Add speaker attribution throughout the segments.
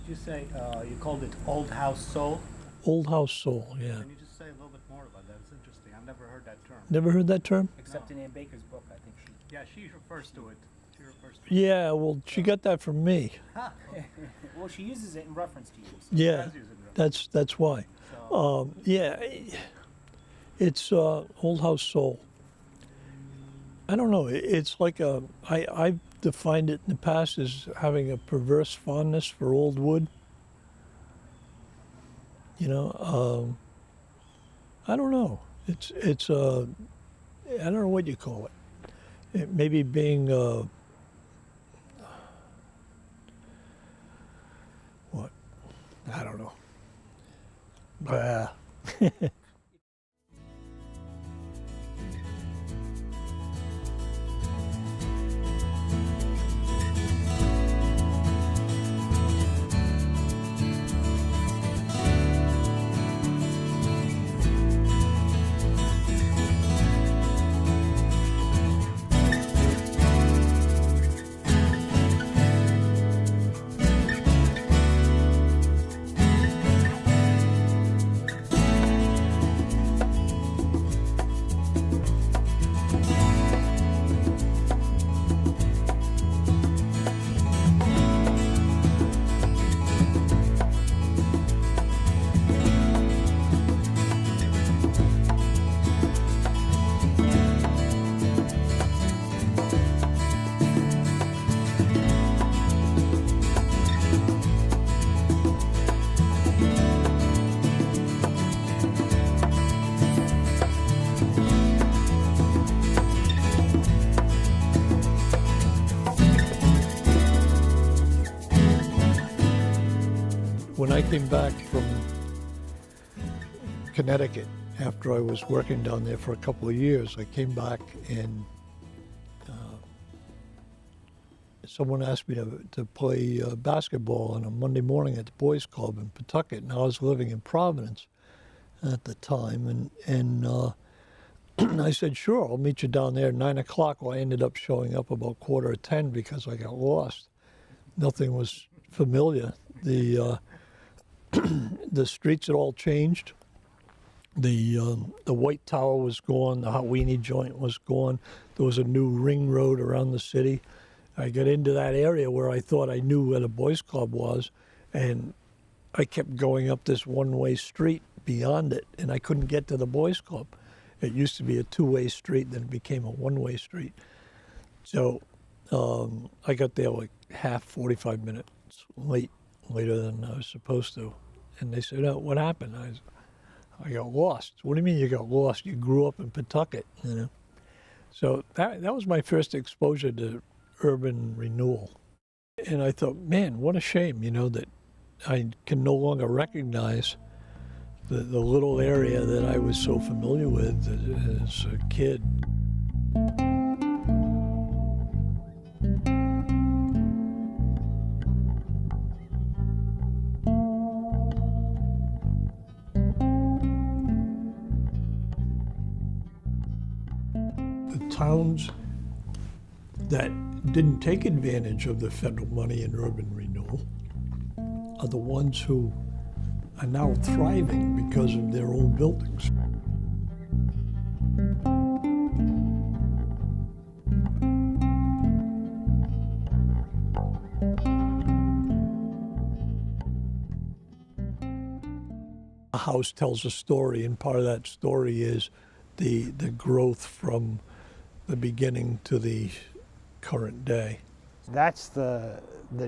Speaker 1: Did you say you called it Old House Soul?
Speaker 2: Old House Soul, yeah.
Speaker 1: Can you just say a little bit more about that? It's interesting. I've never heard that term.
Speaker 2: Never heard that term?
Speaker 3: Except in Ann Baker's book, I think she.
Speaker 1: Yeah, she refers to it. She refers to it.
Speaker 2: Yeah, well, she got that from me.
Speaker 1: Huh.
Speaker 3: Well, she uses it in reference to you. So.
Speaker 2: Yeah,
Speaker 1: Does use it in reference.
Speaker 2: that's why.
Speaker 1: So,
Speaker 2: Yeah, it's Old House Soul. I don't know. It's like I've defined it in the past as having a perverse fondness for old wood. You know, I don't know. It's I don't know what you call it. It maybe being what? I don't know. When I came back from Connecticut, after I was working down there for a couple of years, I came back and someone asked me to play basketball on a Monday morning at the Boys Club in Pawtucket, and I was living in Providence at the time, and I said, sure, I'll meet you down there at 9 o'clock. Well, I ended up showing up about 9:45 because I got lost. Nothing was familiar. The streets had all changed. The White Tower was gone. The Hot Weenie joint was gone. There was a new ring road around the city. I got into that area where I thought I knew where the Boys Club was, and I kept going up this one-way street beyond it, and I couldn't get to the Boys Club. It used to be a two-way street, then it became a one-way street. So I got there like 45 minutes later than I was supposed to. And they said, oh, what happened? I got lost. What do you mean you got lost? You grew up in Pawtucket, you know? So that was my first exposure to urban renewal. And I thought, man, what a shame, you know, that I can no longer recognize the little area that I was so familiar with as a kid. Towns that didn't take advantage of the federal money in urban renewal are the ones who are now thriving because of their old buildings. A house tells a story, and part of that story is the growth from the beginning to the current day.
Speaker 4: That's the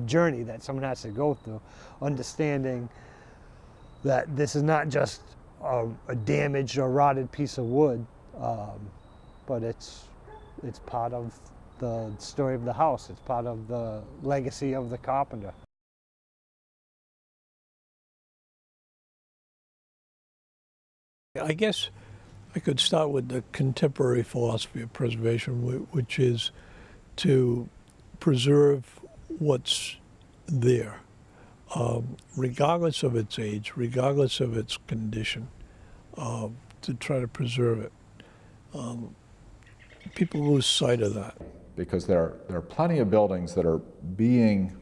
Speaker 4: journey that someone has to go through, understanding that this is not just a damaged or rotted piece of wood, but it's part of the story of the house. It's part of the legacy of the carpenter.
Speaker 2: I guess I could start with the contemporary philosophy of preservation, which is to preserve what's there, regardless of its age, regardless of its condition, to try to preserve it. People lose sight of that.
Speaker 5: Because there are plenty of buildings that are being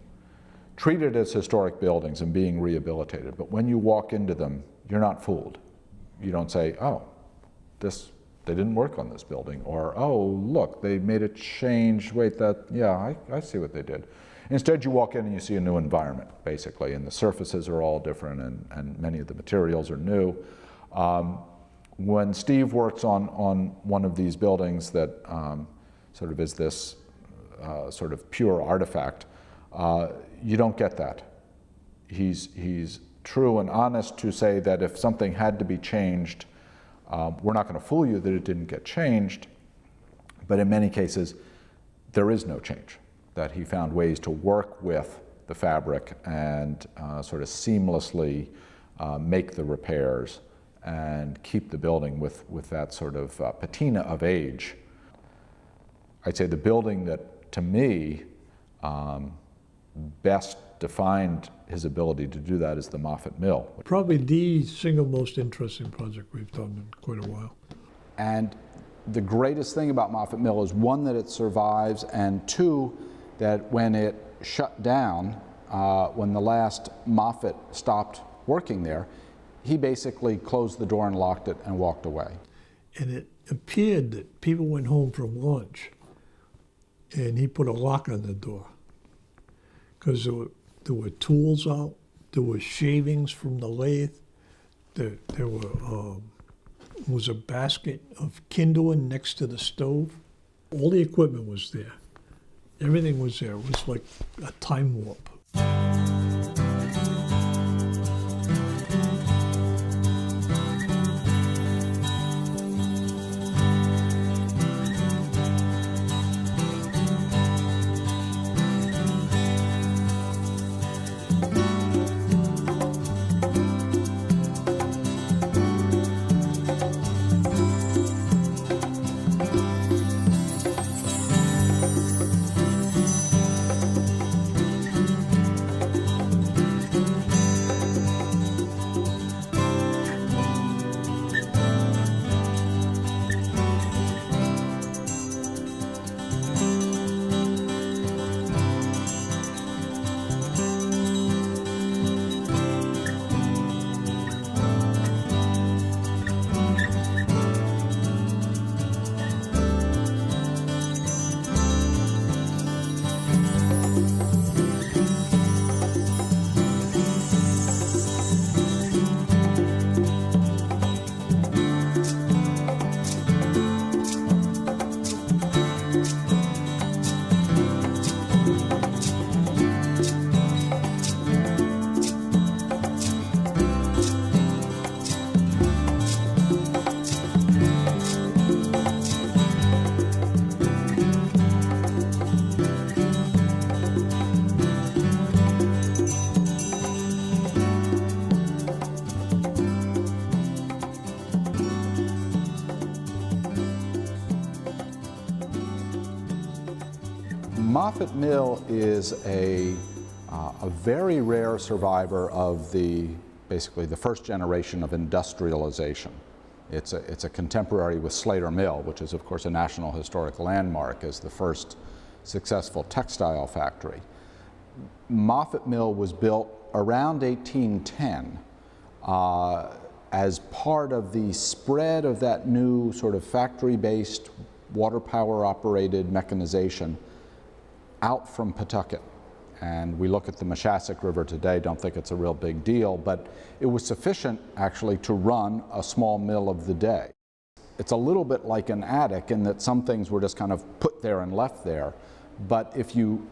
Speaker 5: treated as historic buildings and being rehabilitated. But when you walk into them, you're not fooled. You don't say, oh, they didn't work on this building, or, oh, look, they made a change, wait, yeah, I see what they did. Instead, you walk in and you see a new environment, basically, and the surfaces are all different, and many of the materials are new. When Steve works on one of these buildings that sort of is this sort of pure artifact, you don't get that. He's true and honest to say that if something had to be changed, we're not going to fool you that it didn't get changed, but in many cases, there is no change, that he found ways to work with the fabric and sort of seamlessly make the repairs and keep the building with that sort of patina of age. I'd say the building that, to me, best defined his ability to do that is the Moffett Mill.
Speaker 2: Probably the single most interesting project we've done in quite a while.
Speaker 5: And the greatest thing about Moffett Mill is, one, that it survives, and two, that when it shut down, when the last Moffett stopped working there, he basically closed the door and locked it and walked away.
Speaker 2: And it appeared that people went home from lunch and he put a lock on the door, because there were tools out, there were shavings from the lathe, there was a basket of kindling next to the stove. All the equipment was there. Everything was there. It was like a time warp.
Speaker 5: Moffett Mill is a very rare survivor of basically the first generation of industrialization. It's a contemporary with Slater Mill, which is of course a National Historic Landmark as the first successful textile factory. Moffett Mill was built around 1810 as part of the spread of that new sort of factory-based water power operated mechanization out from Pawtucket. And we look at the Moshassuck River today, don't think it's a real big deal, but it was sufficient actually to run a small mill of the day. It's a little bit like an attic in that some things were just kind of put there and left there, but if you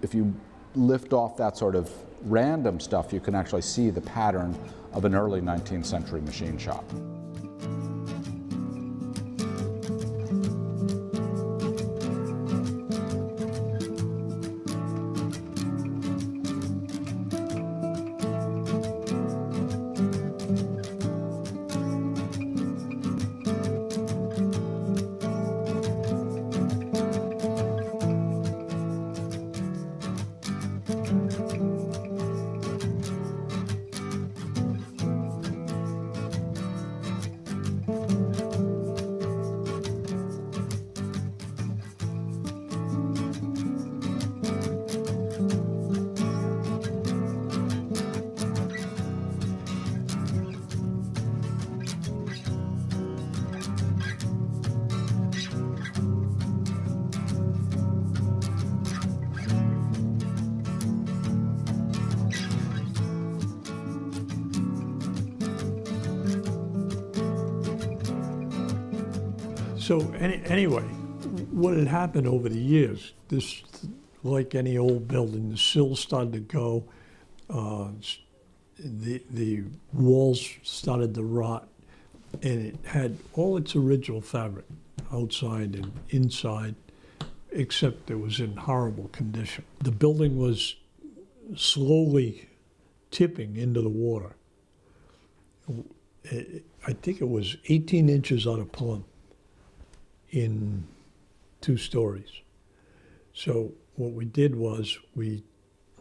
Speaker 5: lift off that sort of random stuff, you can actually see the pattern of an early 19th century machine shop.
Speaker 2: So anyway, what had happened over the years, this, like any old building, the sills started to go, the walls started to rot, and it had all its original fabric, outside and inside, except it was in horrible condition. The building was slowly tipping into the water. I think it was 18 inches out of plumb in 2 stories. So what we did was we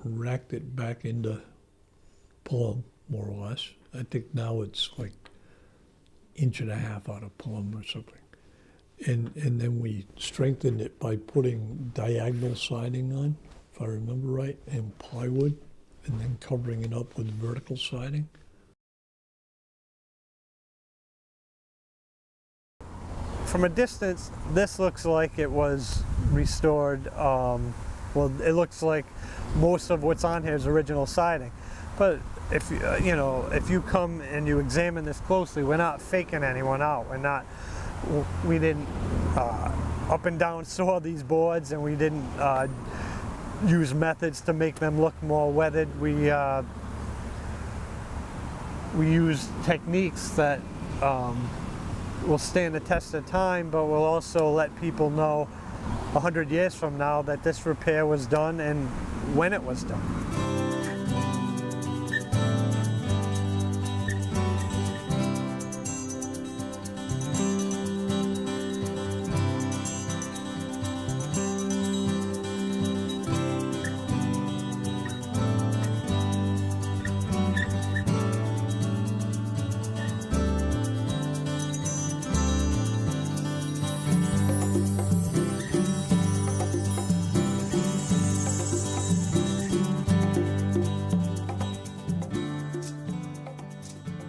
Speaker 2: racked it back into plumb, more or less. I think now it's like 1.5 inches out of plumb or something. And then we strengthened it by putting diagonal siding on, if I remember right, and plywood, and then covering it up with vertical siding.
Speaker 4: From a distance, this looks like it was restored. Well, it looks like most of what's on here is original siding. But if you know, if you come and you examine this closely, we're not faking anyone out. We didn't up and down saw these boards, and we didn't use methods to make them look more weathered. We used techniques that will stand the test of time, but will also let people know 100 years from now that this repair was done and when it was done.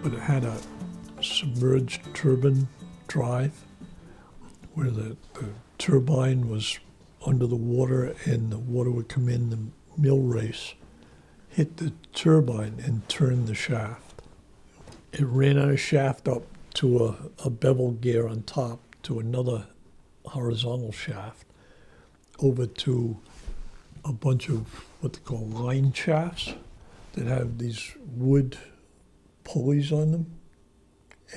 Speaker 2: But it had a submerged turbine drive where the turbine was under the water, and the water would come in the mill race, hit the turbine and turn the shaft. It ran on a shaft up to a bevel gear on top to another horizontal shaft over to a bunch of what they call line shafts that have these wood pulleys on them,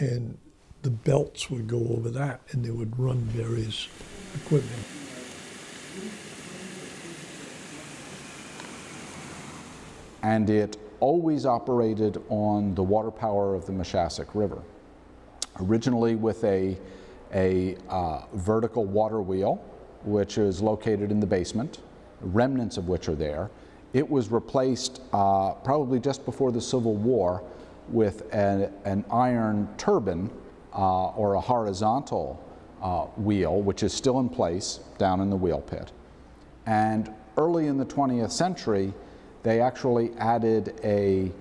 Speaker 2: and the belts would go over that, and they would run various equipment.
Speaker 5: And it always operated on the water power of the Meshasik River. Originally with a vertical water wheel, which is located in the basement, remnants of which are there. It was replaced probably just before the Civil War with an iron turbine or a horizontal wheel, which is still in place down in the wheel pit. And early in the 20th century, they actually added a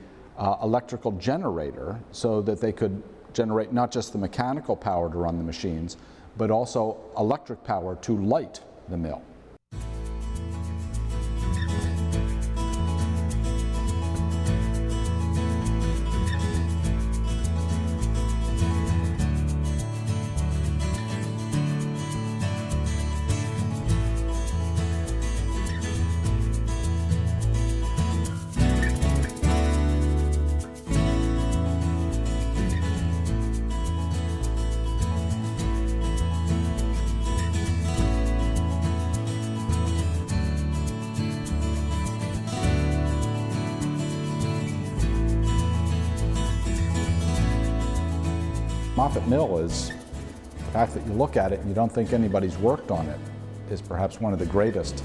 Speaker 5: electrical generator so that they could generate not just the mechanical power to run the machines, but also electric power to light the mill. Moffett Mill is, the fact that you look at it and you don't think anybody's worked on it, is perhaps one of the greatest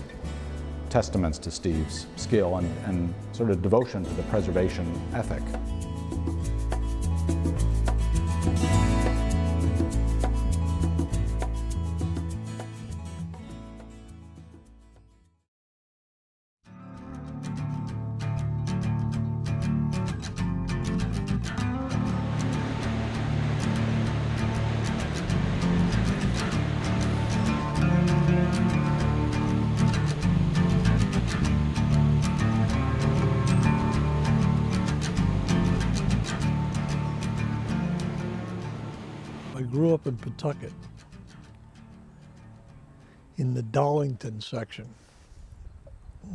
Speaker 5: testaments to Steve's skill and sort of devotion to the preservation ethic.
Speaker 2: I grew up in Pawtucket, in the Darlington section,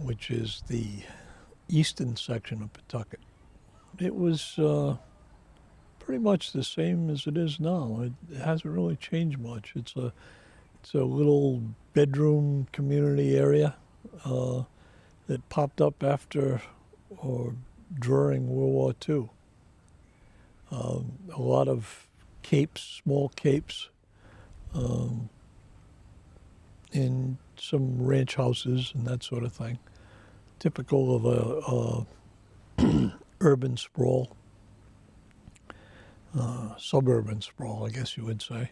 Speaker 2: which is the eastern section of Pawtucket. It was pretty much the same as it is now. It hasn't really changed much. It's a little bedroom community area that popped up after or during World War II. A lot of capes, small capes, in some ranch houses and that sort of thing. Typical of a urban sprawl, suburban sprawl, I guess you would say.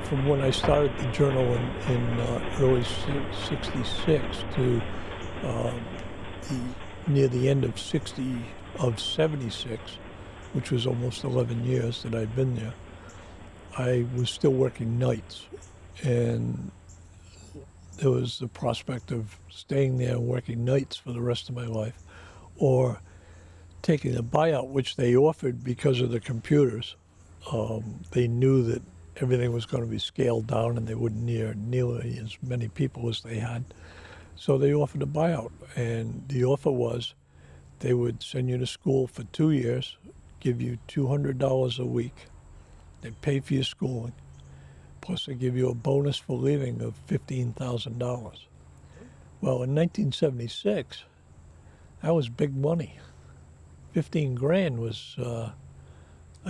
Speaker 2: From when I started the journal in early '66 to near the end of '76, which was almost 11 years that I'd been there, I was still working nights, and there was the prospect of staying there and working nights for the rest of my life, or taking a buyout, which they offered because of the computers. They knew that everything was going to be scaled down and they wouldn't need nearly as many people as they had. So they offered a buyout, and the offer was they would send you to school for 2 years, give you $200 a week, they'd pay for your schooling, plus they give you a bonus for leaving of $15,000. Well, in 1976, that was big money. 15 grand was a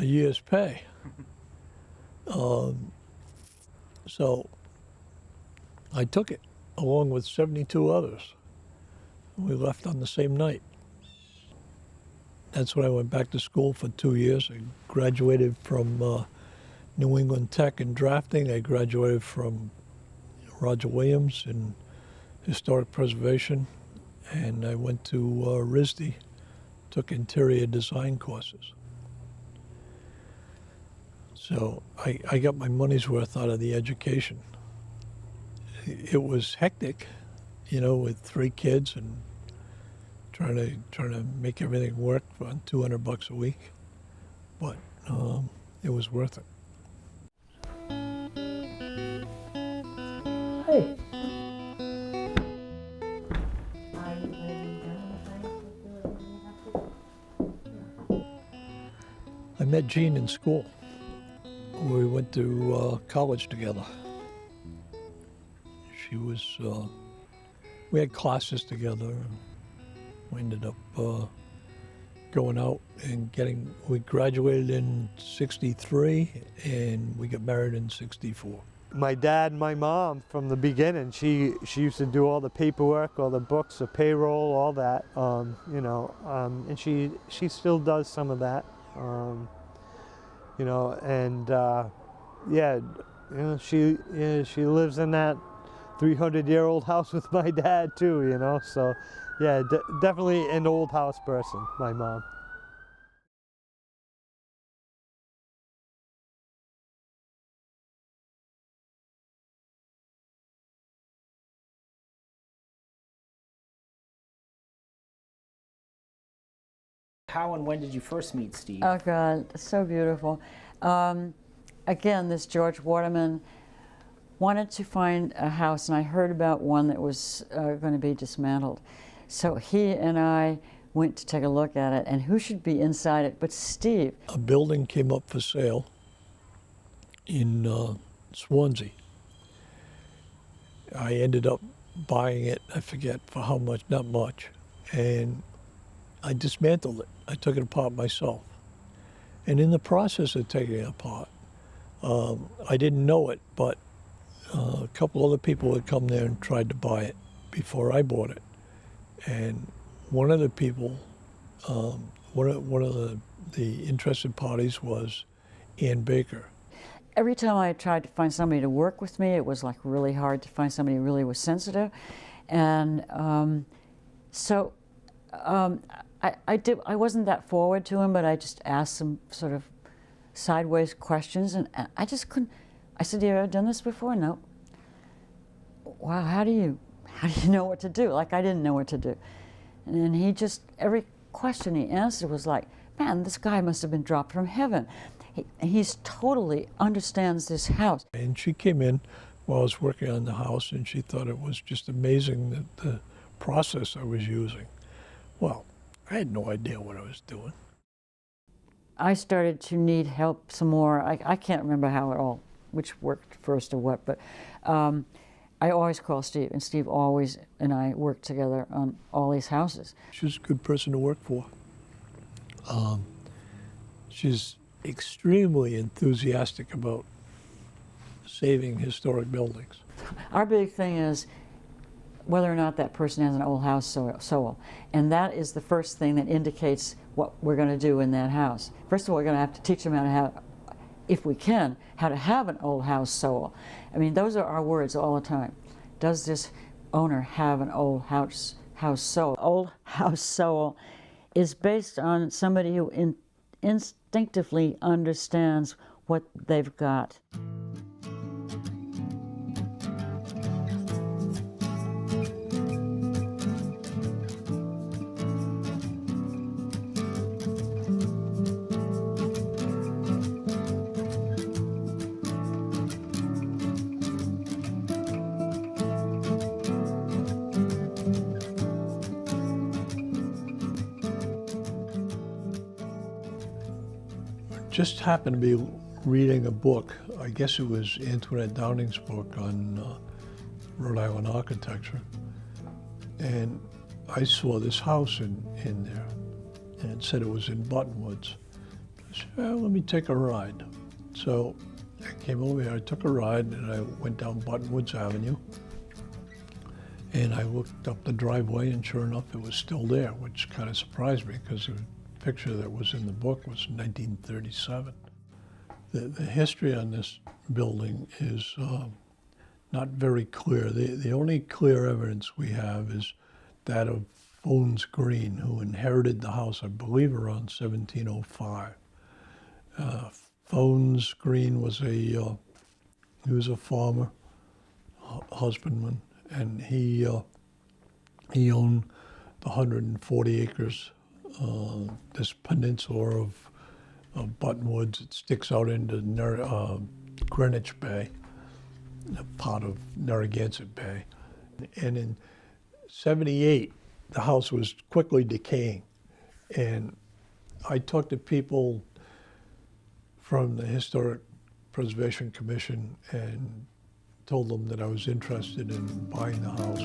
Speaker 2: year's pay. So I took it, along with 72 others. We left on the same night. That's when I went back to school for 2 years. I graduated from New England Tech in drafting. I graduated from Roger Williams in historic preservation. And I went to RISD, took interior design courses. So I got my money's worth out of the education. It was hectic, you know, with 3 kids and trying to make everything work on $200 a week, but it was worth it.
Speaker 6: Hey.
Speaker 2: I met Jean in school. We went to college together. She was, we had classes together. We ended up going out and we graduated in '63 and we got married in '64.
Speaker 4: My dad and my mom, from the beginning, she used to do all the paperwork, all the books, the payroll, all that, you know, and she still does some of that, you know, and yeah, you know, she lives in that 300-year-old house with my dad too, you know, so yeah, definitely an old house person, my mom.
Speaker 3: How and when did you first meet Steve?
Speaker 6: Oh God, so beautiful. Again, this George Waterman wanted to find a house, and I heard about one that was going to be dismantled. So he and I went to take a look at it, and who should be inside it but Steve?
Speaker 2: A building came up for sale in Swansea. I ended up buying it, I forget for how much, not much, and I dismantled it. I took it apart myself. And in the process of taking it apart, I didn't know it, but a couple other people had come there and tried to buy it before I bought it. And one of the people, one of the interested parties was Ann Baker.
Speaker 6: Every time I tried to find somebody to work with me, it was like really hard to find somebody who really was sensitive. And I wasn't that forward to him, but I just asked some sort of sideways questions, and I just couldn't. I said, "You ever done this before?" No. Wow, how do you know what to do? Like I didn't know what to do. And then he just, every question he answered was like, man, this guy must have been dropped from heaven. He's totally understands this house.
Speaker 2: And she came in while I was working on the house, and she thought it was just amazing that the process I was using. Well, I had no idea what I was doing.
Speaker 6: I started to need help some more. I can't remember how it all, which worked first or what, but I always call Steve, and Steve always and I worked together on all these houses.
Speaker 2: She's a good person to work for. She's extremely enthusiastic about saving historic buildings.
Speaker 6: Our big thing is whether or not that person has an old house soul. And that is the first thing that indicates what we're going to do in that house. First of all, we're going to have to teach them how to have, if we can, how to have an old house soul. I mean, those are our words all the time. Does this owner have an old house soul? Old house soul is based on somebody who instinctively understands what they've got.
Speaker 2: Just happened to be reading a book. I guess it was Antoinette Downing's book on Rhode Island architecture. And I saw this house in there, and it said it was in Buttonwoods. I said, well, let me take a ride. So I came over here, I took a ride, and I went down Buttonwoods Avenue. And I looked up the driveway, and sure enough, it was still there, which kind of surprised me because the picture that was in the book was 1937. The history on this building is not very clear. The only clear evidence we have is that of Phones Green, who inherited the house, I believe, around 1705. Phones Green was he was a farmer, husbandman, and he owned the 140 acres, this peninsula of Buttonwoods. It sticks out into Greenwich Bay, a part of Narragansett Bay. And in 78, the house was quickly decaying. And I talked to people from the Historic Preservation Commission and told them that I was interested in buying the house.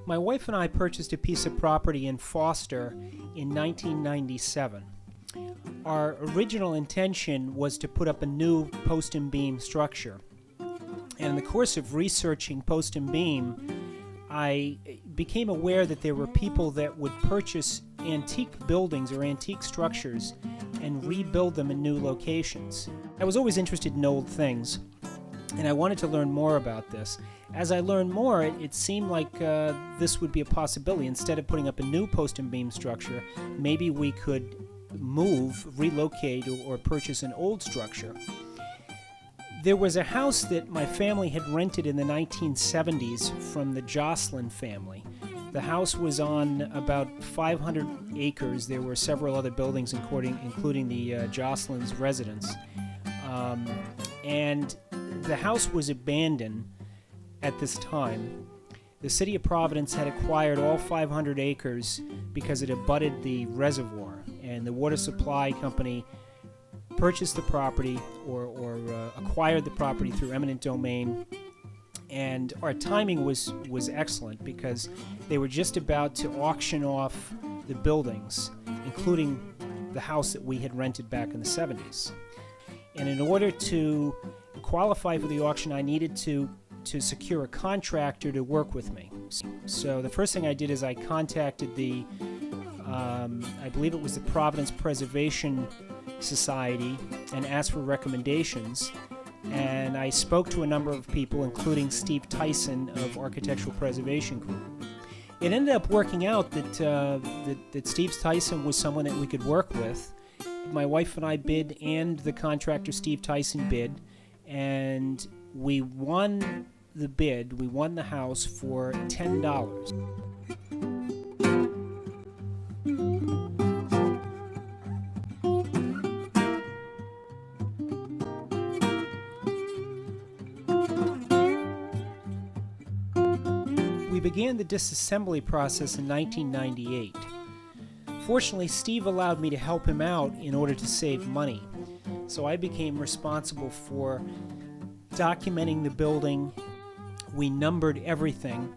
Speaker 7: My wife and I purchased a piece of property in Foster in 1997. Our original intention was to put up a new post and beam structure. And in the course of researching post and beam, I became aware that there were people that would purchase antique buildings or antique structures and rebuild them in new locations. I was always interested in old things, and I wanted to learn more about this. As I learned more, it seemed like this would be a possibility. Instead of putting up a new post and beam structure, maybe we could move, relocate, or purchase an old structure. There was a house that my family had rented in the 1970s from the Jocelyn family. The house was on about 500 acres. There were several other buildings, including the Jocelyn's residence. And the house was abandoned at this time. The city of Providence had acquired all 500 acres because it abutted the reservoir, and the water supply company purchased the property or acquired the property through eminent domain. And our timing was excellent because they were just about to auction off the buildings, including the house that we had rented back in the 70s. And in order to qualify for the auction, I needed to secure a contractor to work with me. So the first thing I did is I contacted the, I believe it was the Providence Preservation Society, and asked for recommendations. And I spoke to a number of people, including Steve Tyson of Architectural Preservation Group. It ended up working out that Steve Tyson was someone that we could work with. My wife and I bid, and the contractor Steve Tyson bid, and we won the bid. We won the house for $10. We began the disassembly process in 1998. Fortunately, Steve allowed me to help him out in order to save money. So I became responsible for documenting the building. We numbered everything.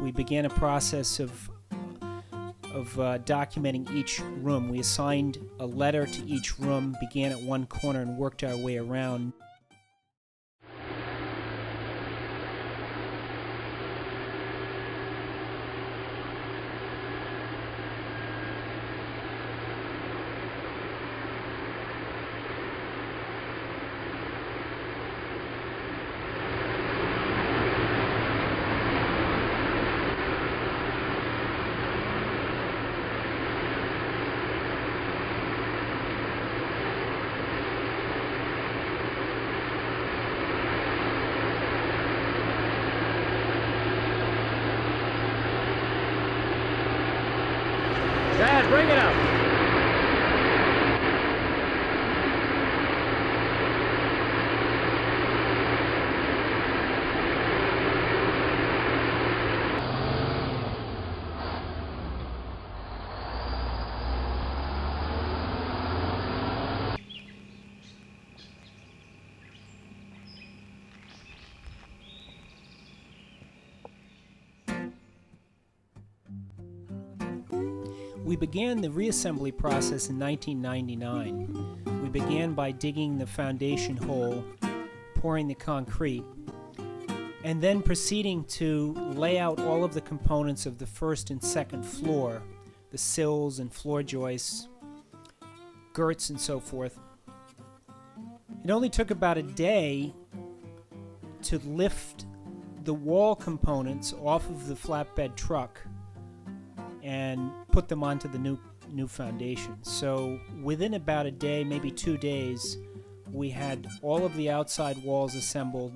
Speaker 7: We began a process of documenting each room. We assigned a letter to each room, began at one corner and worked our way around.
Speaker 3: Dad, bring it up.
Speaker 7: We began the reassembly process in 1999. We began by digging the foundation hole, pouring the concrete, and then proceeding to lay out all of the components of the first and second floor, the sills and floor joists, girts and so forth. It only took about a day to lift the wall components off of the flatbed truck and put them onto the new foundation. So within about a day, maybe 2 days, we had all of the outside walls assembled,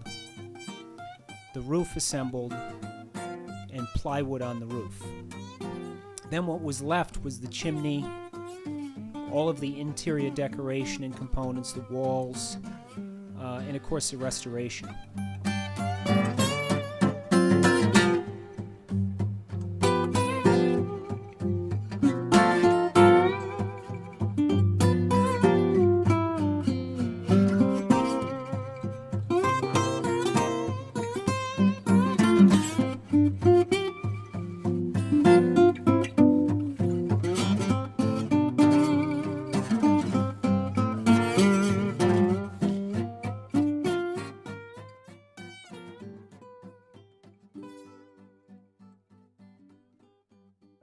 Speaker 7: the roof assembled, and plywood on the roof. Then what was left was the chimney, all of the interior decoration and components, the walls, and of course the restoration.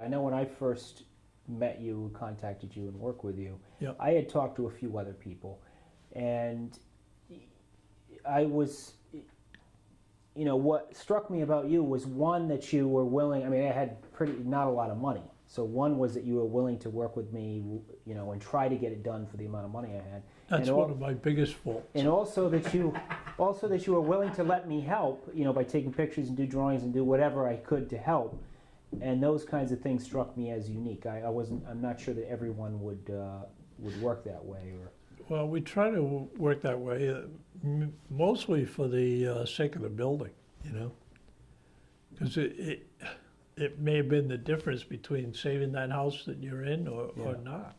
Speaker 3: I know when I first met you, contacted you, and worked with you,
Speaker 2: Yep.
Speaker 3: I had talked to a few other people, and I was, what struck me about you was, one, that you were willing. I mean, I had not a lot of money, so one was that you were willing to work with me, and try to get it done for the amount of money I had.
Speaker 2: That's
Speaker 3: and
Speaker 2: one of my biggest faults.
Speaker 3: And also that you were willing to let me help, by taking pictures and do drawings and do whatever I could to help. And those kinds of things struck me as unique. I'm not sure that everyone would work that way.
Speaker 2: Well, we try to work that way, mostly for the sake of the building, you know, because it may have been the difference between saving that house that you're in or not.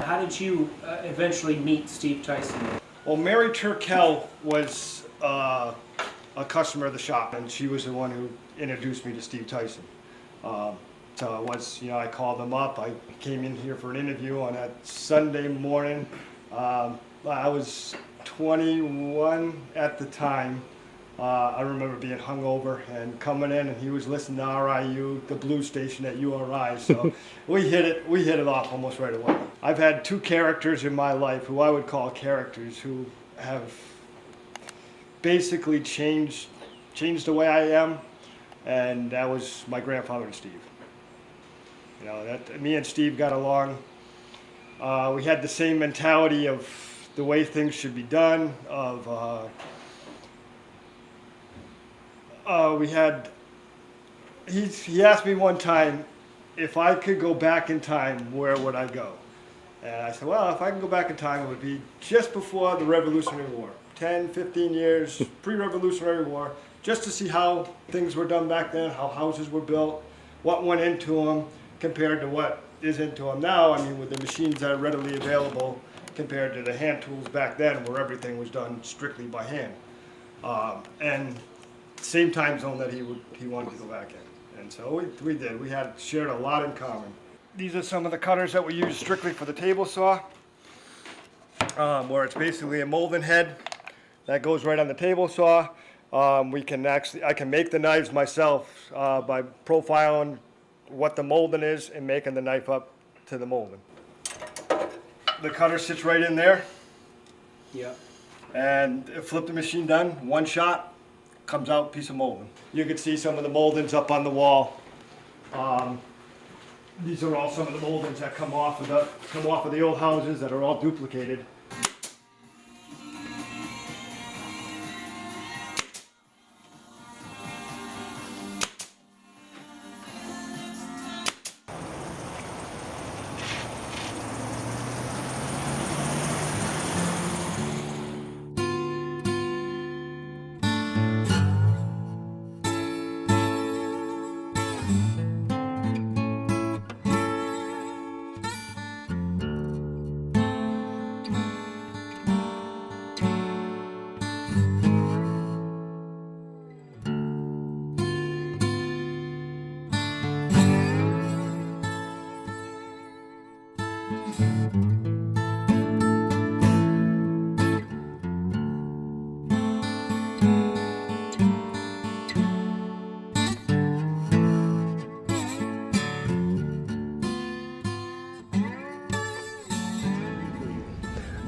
Speaker 7: How did you eventually meet Steve Tyson?
Speaker 8: Well, Mary Turkel was a customer of the shop, and she was the one who introduced me to Steve Tyson. So it was, I called them up. I came in here for an interview on that Sunday morning. I was 21 at the time. I remember being hungover and coming in, and he was listening to RIU, the blues station at URI. So we hit it off almost right away. I've had two characters in my life who I would call characters who have basically changed the way I am, and that was my grandfather and Steve. That me and Steve got along. We had the same mentality of the way things should be done. He asked me one time if I could go back in time, where would I go? And I said, well, if I can go back in time, it would be just before the Revolutionary War, 10, 15 years pre-Revolutionary War, just to see how things were done back then, how houses were built, what went into them compared to what is into them now. I mean, with the machines that are readily available compared to the hand tools back then, where everything was done strictly by hand. And same time zone that he wanted to go back in. And so we did. We had shared a lot in common. These are some of the cutters that we use strictly for the table saw, where it's basically a molding head that goes right on the table saw. I can make the knives myself by profiling what the molding is and making the knife up to the molding. The cutter sits right in there.
Speaker 7: Yeah.
Speaker 8: And flip the machine done, one shot, comes out piece of molding. You can see some of the moldings up on the wall. These are all some of the moldings that come off of the old houses that are all duplicated.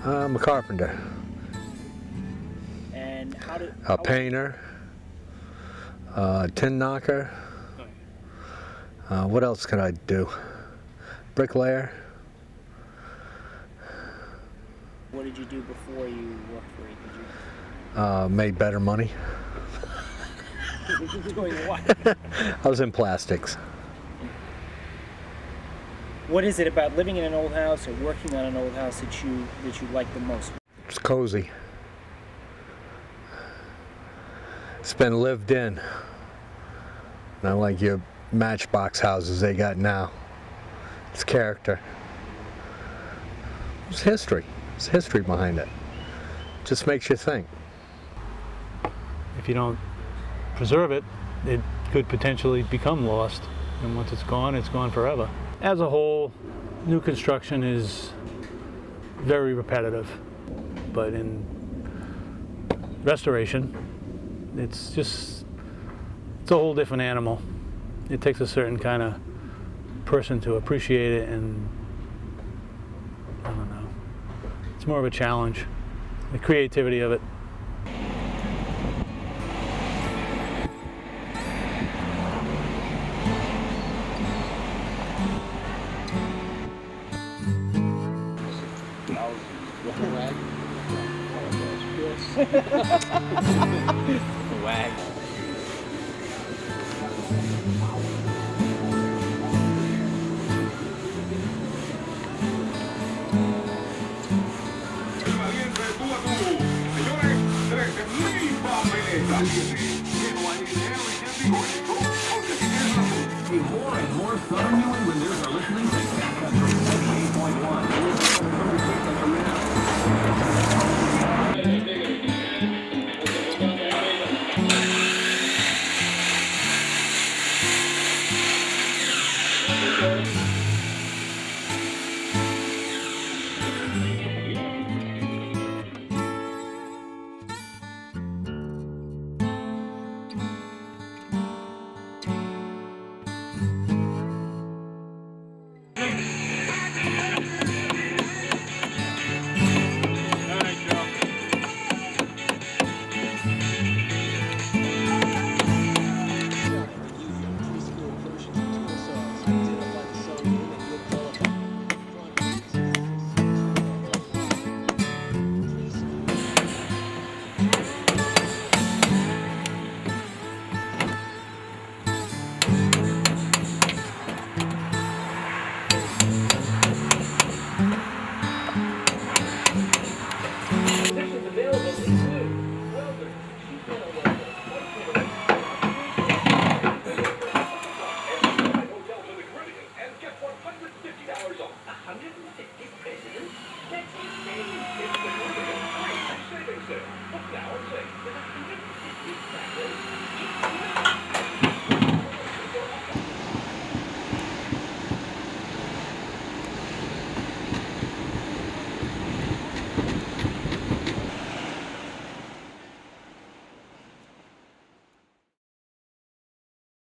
Speaker 9: I'm a carpenter,
Speaker 7: And how did
Speaker 9: a painter, tin knocker. What else could I do? Bricklayer.
Speaker 7: what did you do before you worked for APG?
Speaker 9: Made better money.
Speaker 7: Doing what?
Speaker 9: I was in plastics.
Speaker 7: What is it about living in an old house or working on an old house that you like the most?
Speaker 9: It's cozy. It's been lived in. Not like your matchbox houses they got now. It's character. It's history. It's history behind it. Just makes you think.
Speaker 10: If you don't preserve it, it could potentially become lost. And once it's gone forever. As a whole, new construction is very repetitive. But in restoration, it's a whole different animal. It takes a certain kind of person to appreciate it, and I don't know. It's more of a challenge, the creativity of it.
Speaker 7: Wag.
Speaker 11: More and more Southern New Englanders are listening to Cat Country 98.1.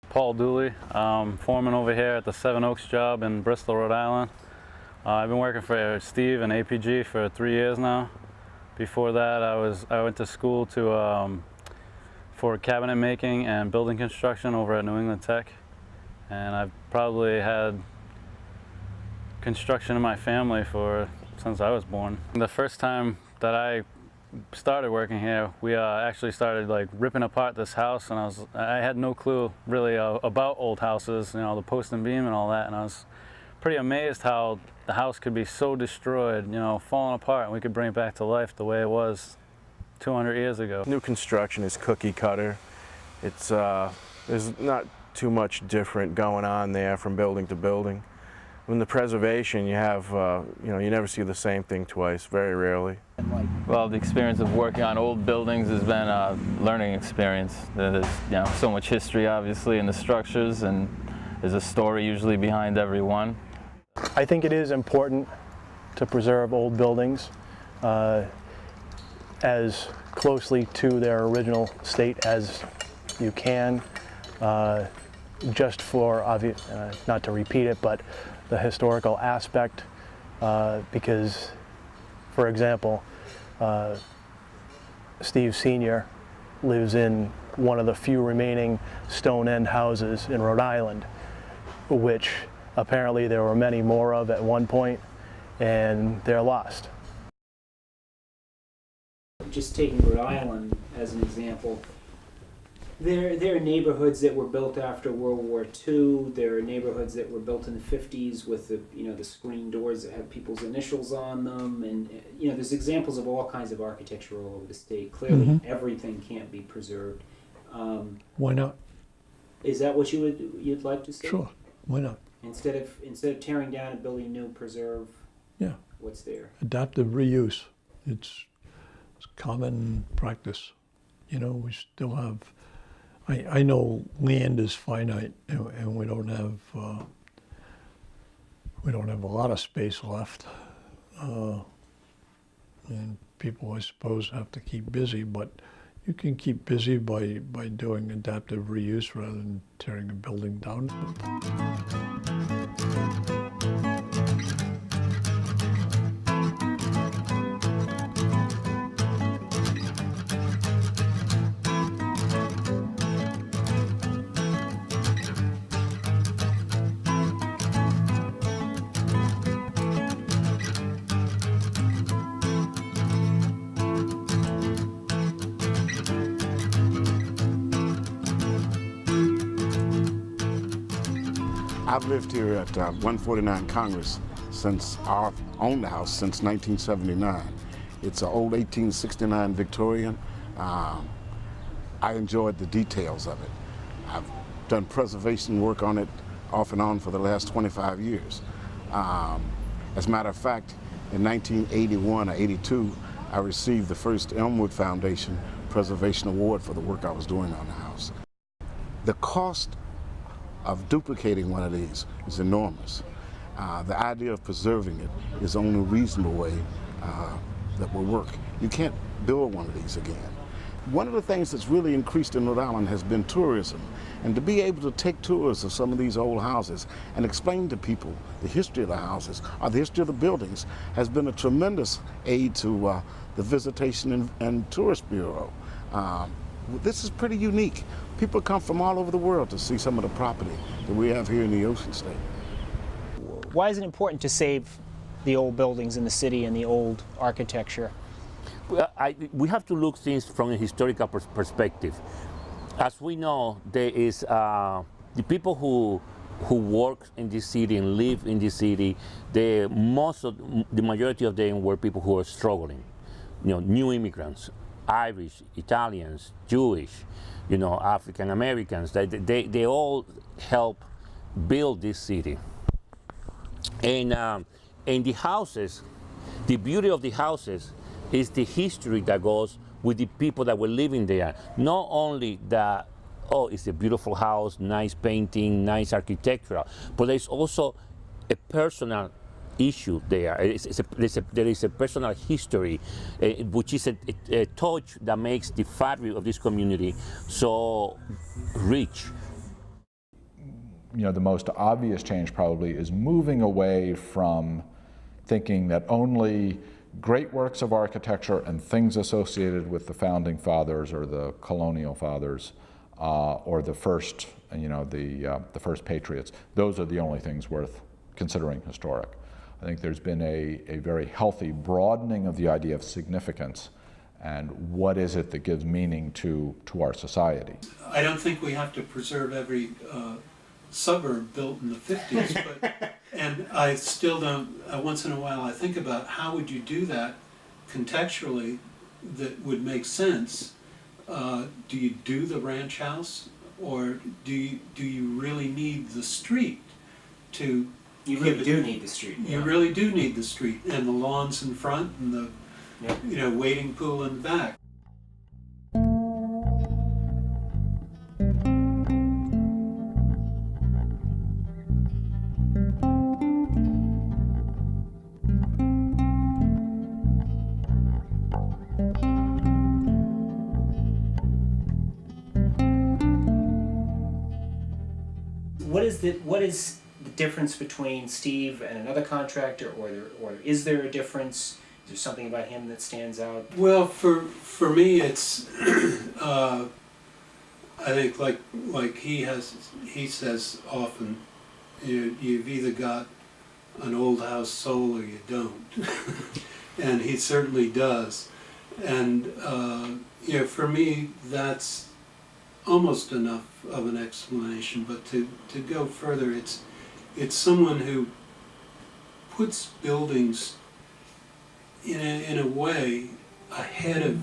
Speaker 12: Paul Dooley, foreman over here at the Seven Oaks job in Bristol, Rhode Island. I've been working for Steve and APG for 3 years now. Before that, I went to school for cabinet making and building construction over at New England Tech, and I've probably had construction in my family since I was born. The first time that I started working here, we actually started like ripping apart this house, and I had no clue really about old houses, the post and beam and all that, and I was pretty amazed how the house could be so destroyed, falling apart, and we could bring it back to life the way it was 200 years ago.
Speaker 13: New construction is cookie cutter. It's there's not too much different going on there from building to building. In the preservation, you have, you never see the same thing twice, very rarely.
Speaker 14: Well, the experience of working on old buildings has been a learning experience. There's so much history, obviously, in the structures, and there's a story usually behind every one.
Speaker 10: I think it is important to preserve old buildings as closely to their original state as you can, just for, not to repeat it, but the historical aspect, because
Speaker 15: For example, Steve Sr. lives in one of the few remaining stone end houses in Rhode Island, which apparently there were many more of at one point, and they're lost.
Speaker 3: Just taking Rhode Island as an example, there are neighborhoods that were built after World War II. There are neighborhoods that were built in the 50s with the screen doors that have people's initials on them, and there's examples of all kinds of architecture all over the state. Clearly, everything can't be preserved.
Speaker 2: Why not?
Speaker 3: Is that what you'd like to say?
Speaker 2: Sure. Why not?
Speaker 3: Instead of tearing down and building new, preserve.
Speaker 2: Yeah.
Speaker 3: What's there?
Speaker 2: Adaptive reuse. It's common practice. We still have. I know land is finite, and we don't have a lot of space left, and people, I suppose, have to keep busy. But you can keep busy by doing adaptive reuse rather than tearing a building down.
Speaker 16: I've lived here at 149 Congress since I've owned the house since 1979. It's an old 1869 Victorian. I enjoyed the details of it. I've done preservation work on it off and on for the last 25 years. As a matter of fact, in 1981 or 82, I received the first Elmwood Foundation Preservation Award for the work I was doing on the house. The cost of duplicating one of these is enormous. The idea of preserving it is the only reasonable way that will work. You can't build one of these again. One of the things that's really increased in Rhode Island has been tourism. And to be able to take tours of some of these old houses and explain to people the history of the houses or the history of the buildings has been a tremendous aid to the Visitation and Tourist Bureau. This is pretty unique. People come from all over the world to see some of the property that we have here in the Ocean State.
Speaker 3: Why is it important to save the old buildings in the city and the old architecture?
Speaker 17: Well, we have to look things from a historical perspective. As we know, there is the people who work in this city and live in this city. The majority of them were people who were struggling. New immigrants, Irish, Italians, Jewish, African Americans. They all help build this city. And the houses, the beauty of the houses is the history that goes with the people that were living there. Not only that, it's a beautiful house, nice painting, nice architecture, but there's also a personal issue there. There is a personal history, which is a touch that makes the fabric of this community so rich.
Speaker 5: The most obvious change probably is moving away from thinking that only great works of architecture and things associated with the founding fathers or the colonial fathers or the first, the first patriots, those are the only things worth considering historic. I think there's been a very healthy broadening of the idea of significance and what is it that gives meaning to our society.
Speaker 18: I don't think we have to preserve every suburb built in the 50s, and I still don't, once in a while I think about how would you do that contextually that would make sense. Do you do the ranch house, or do you really need the street to
Speaker 3: You really do need the street.
Speaker 18: You really do need the street and the lawns in front and the wading pool in the back.
Speaker 3: What is the difference between Steve and another contractor, or is there a difference Is there something about him that stands out?
Speaker 18: Well, for me, it's I think like he says often, you've either got an old house soul or you don't, and he certainly does. And for me, that's almost enough of an explanation. But to go further, it's someone who puts buildings in a way ahead of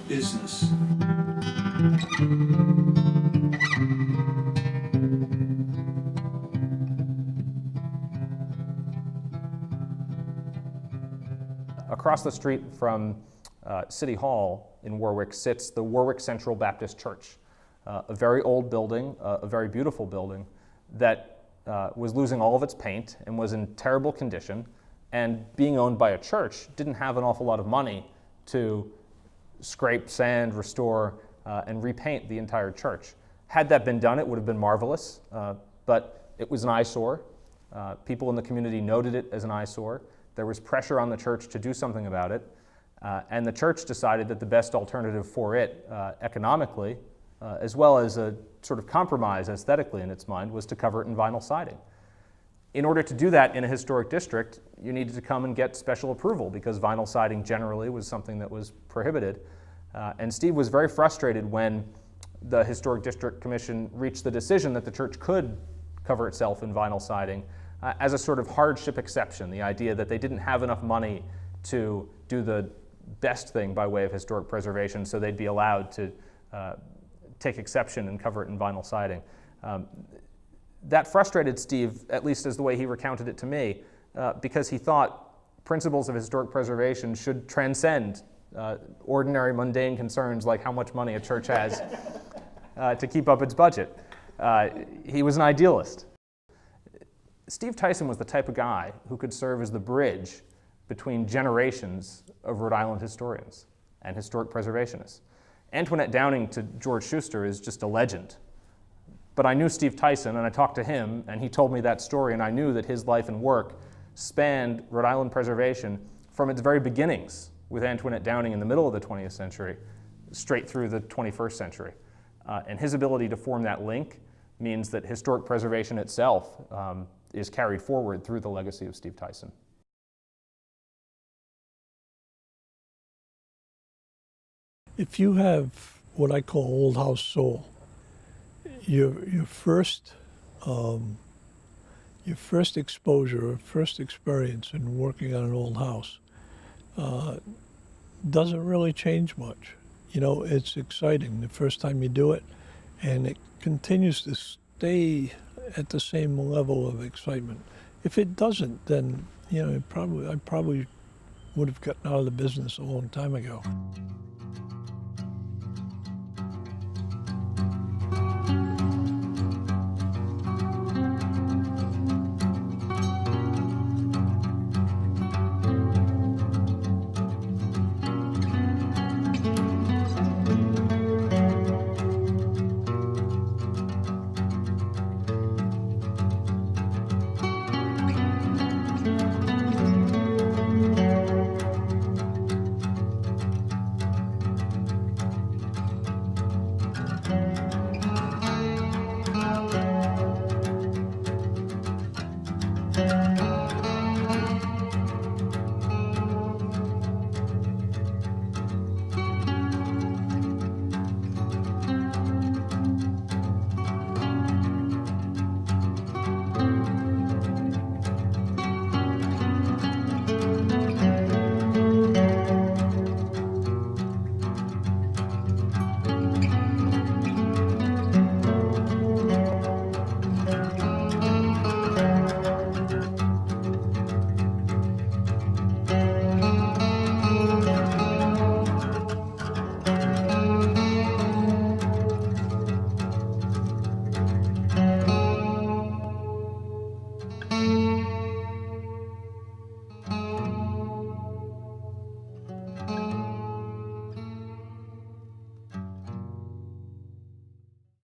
Speaker 18: business.
Speaker 19: Across the street from City Hall in Warwick sits the Warwick Central Baptist Church, a very old building, a very beautiful building that was losing all of its paint and was in terrible condition, and being owned by a church didn't have an awful lot of money to scrape sand, restore, and repaint the entire church. Had that been done, it would have been marvelous, but it was an eyesore. People in the community noted it as an eyesore. There was pressure on the church to do something about it, and the church decided that the best alternative for it economically, as well as a sort of compromise aesthetically in its mind, was to cover it in vinyl siding. In order to do that in a historic district, you needed to come and get special approval because vinyl siding generally was something that was prohibited. And Steve was very frustrated when the Historic District Commission reached the decision that the church could cover itself in vinyl siding as a sort of hardship exception, the idea that they didn't have enough money to do the best thing by way of historic preservation, so they'd be allowed to take exception and cover it in vinyl siding. That frustrated Steve, at least as the way he recounted it to me, because he thought principles of historic preservation should transcend ordinary mundane concerns like how much money a church has to keep up its budget. He was an idealist. Steve Tyson was the type of guy who could serve as the bridge between generations of Rhode Island historians and historic preservationists. Antoinette Downing to George Schuster is just a legend. But I knew Steve Tyson, and I talked to him, and he told me that story, and I knew that his life and work spanned Rhode Island preservation from its very beginnings with Antoinette Downing in the middle of the 20th century, straight through the 21st century. And his ability to form that link means that historic preservation itself is carried forward through the legacy of Steve Tyson.
Speaker 2: If you have what I call old house soul, your first exposure or first experience in working on an old house doesn't really change much. You know, it's exciting the first time you do it, and it continues to stay at the same level of excitement. If it doesn't, then I probably would have gotten out of the business a long time ago.